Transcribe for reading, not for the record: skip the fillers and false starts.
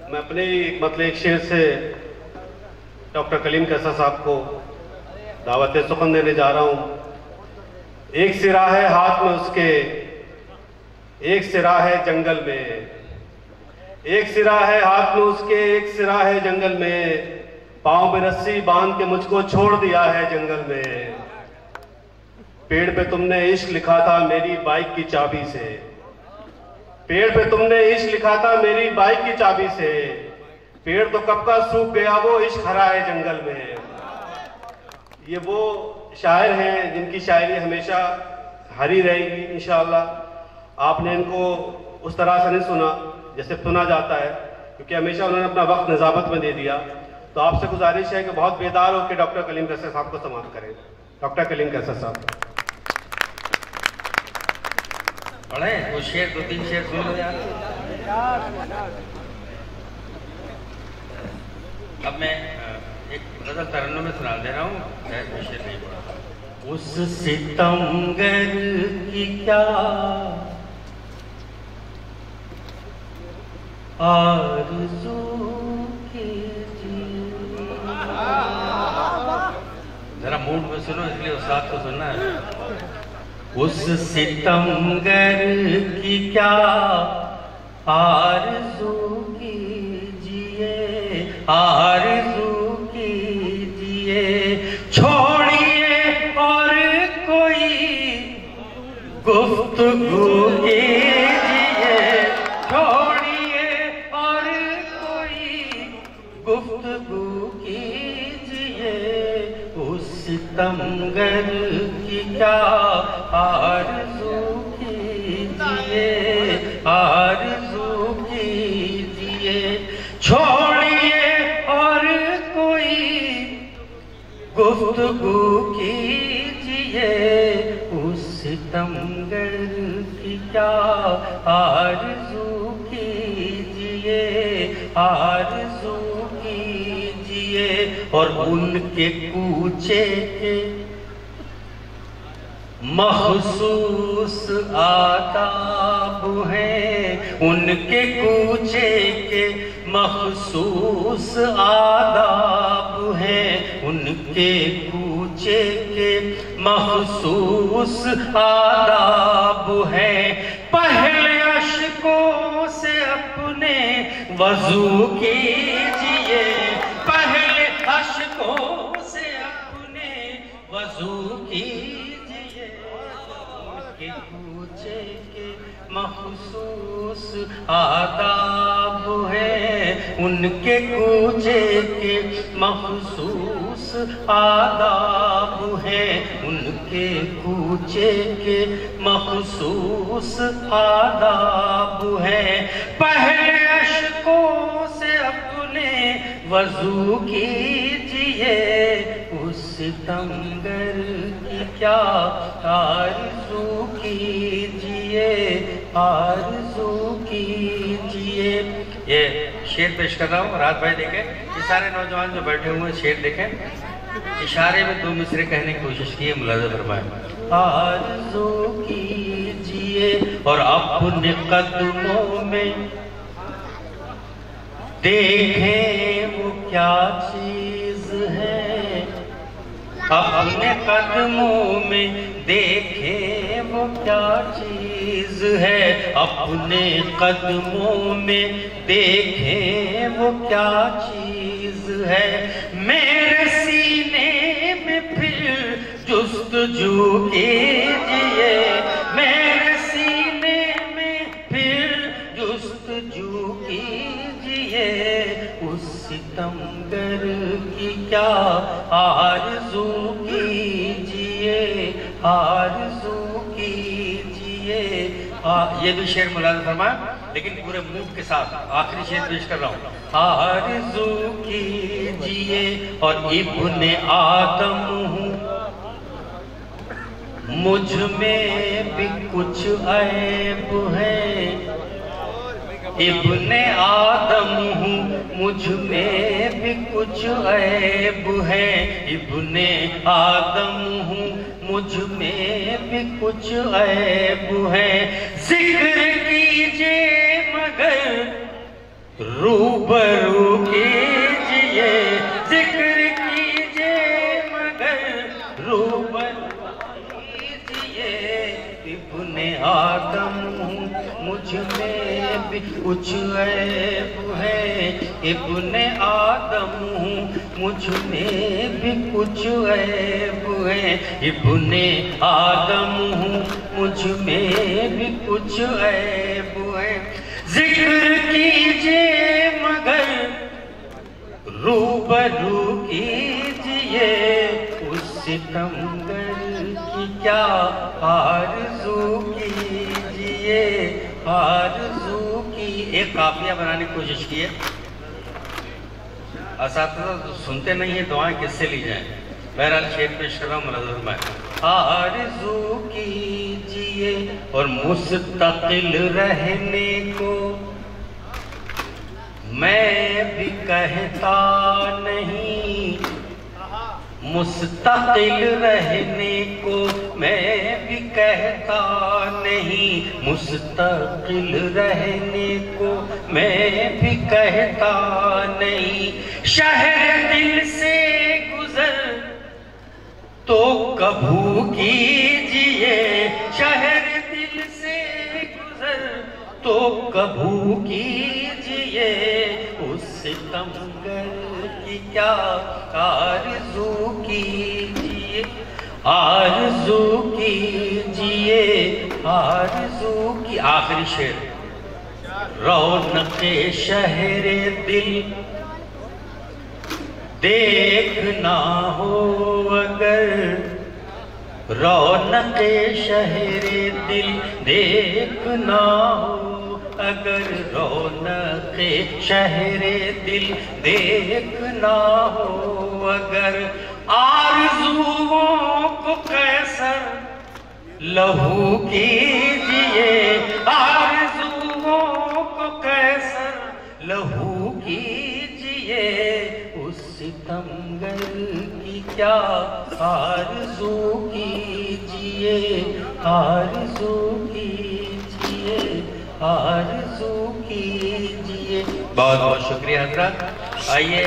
मैं अपने मतलब एक शेर से डॉक्टर कलीम कैसा साहब को दावत सुखन देने जा रहा हूँ। एक सिरा है हाथ में उसके, एक सिरा है जंगल में, एक सिरा है हाथ में उसके, एक सिरा है जंगल में, पांव में रस्सी बांध के मुझको छोड़ दिया है जंगल में। पेड़ पे तुमने इश्क लिखा था मेरी बाइक की चाबी से, पेड़ पे तुमने इश्क लिखा था मेरी बाइक की चाबी से, पेड़ तो कब का सूख गया वो इश्क हरा है जंगल में। ये वो शायर हैं जिनकी शायरी हमेशा हरी रहेगी इंशाअल्लाह। आपने इनको उस तरह से नहीं सुना जैसे सुना जाता है, क्योंकि हमेशा उन्होंने अपना वक्त निजामत में दे दिया। तो आपसे गुजारिश है कि बहुत बेदार होकर डॉक्टर कलीम कैसर साहब को समाप्त करें। डॉक्टर कलीम कैसर साहब पढ़े वो शेर, 2-3 शेर सुन लो यार। अब मैं एक गजल तरन्नुम में सुना दे रहा हूँ, शेर नहीं पढ़ा। उस सितमगर की क्या आरज़ू कीजिए, जरा मूड में सुनो इसलिए उस्ताद को सुनना है। उस सितमगर की क्या आरज़ू कीजिए, आरज़ू कीजिए, छोड़िए और कोई गुफ्तगू कीजिए, छोड़िए और कोई गुफ्तगू कीजिए। उस सितमगर की क्या आरज़ू कीजिए, आरज़ू कीजिए, छोड़िए और कोई गुफ्तगू कीजिए। उस सितमगर की क्या आरज़ू कीजिए, आरज़ू कीजिए। और उनके कूचे के मखसूस आदाब हैं, उनके कूचे के मखसूस आदाब हैं, उनके कूचे के मखसूस आदाब हैं। पहले अश्कों से अपने वज़ू कीजिए, पहले अश्कों से अपने वज़ू कीजिए। उनके कूचे के मखसूस आदाब हैं, उनके कूचे के मखसूस आदाब हैं, उनके कूचे के मखसूस आदाब हैं। पहले अश्कों से अपने वज़ू कीजिए। उस सितमगर की क्या आरज़ू कीजिए, आरज़ू कीजिए। ये शेर पेश कर रहा हूँ, रात भाई देखें, ये सारे नौजवान जो बैठे हुए शेर देखें, इशारे में 2 मिसरे कहने की कोशिश की है, मुलाज़ा फरमाएं। आरज़ू कीजिए और अपने कदमों में देखें वो क्या चीज़ है, अपने कदमों में देखें वो क्या चीज़ है, अपने कदमों में देखें वो क्या चीज़ है। मेरे सीने में फिर जुस्तजू कीजिए, मेरे सीने में फिर जुस्तजू कीजिए। उस सितमगर की क्या आरज़ू कीजिए, आरज़ू कीजिए। ये भी शेर मुलाज़ा फरमाया, लेकिन पूरे मूड के साथ आखिरी शेर पेश कर रहा हूँ। आरज़ू कीजिए और इब्ने आदम हूँ, मुझ में भी कुछ ऐब है, इब्ने आदम हूँ मुझ में भी कुछ ऐब है, इब्ने आदम हूँ मुझ में भी कुछ ऐब है। जिक्र कीजिए मगर रूबरू कीजिए जिक्र कीजिए मगर रूबरू कीजिए। इब्ने आदम मुझ में भी कुछ ऐब है, इब्ने आदम मुझ में भी कुछ ऐब है, इब्ने आदम मुझ में भी कुछ ऐब है। जिक्र कीजिए मगर रूबरू कीजिए, उस सितमगर की क्या आरज़ू कीजिए, आरज़ू की। एक काफिया बनाने की कोशिश की है, असातिज़ा तो सुनते नहीं है, दुआएं किससे ली जाए। बहरहाल शेर पेश कर रहा हूँ मुलाज़म भाई। आरज़ू कीजिए और मुस्तकिल रहने को मैं भी कहता नहीं, मुस्तकिल रहने को मैं भी कहता नहीं, मुस्तकिल रहने को मैं भी कहता नहीं। शहर दिल से गुजर तो कबू कीजिए, शहर दिल से गुजर तो कबू कीजिए, उस सितमगर की क्या आरज़ू कीजिए, आरज़ू कीजिए, आरज़ू की। आखिरी शेर। रौनक़े शहरे दिल देखना हो अगर, रौनक़े शहरे दिल देखना हो अगर, रौनक़े शहरे दिल देखना हो अगर, आरज़ुओं को कैसर लहू कीजिए, आरज़ुओं को कैसर लहू कीजिए, उस सितमगर की क्या आरज़ू कीजिए, आरज़ू कीजिए, आरज़ू कीजिए। बहुत बहुत शुक्रिया हज़रात। आइए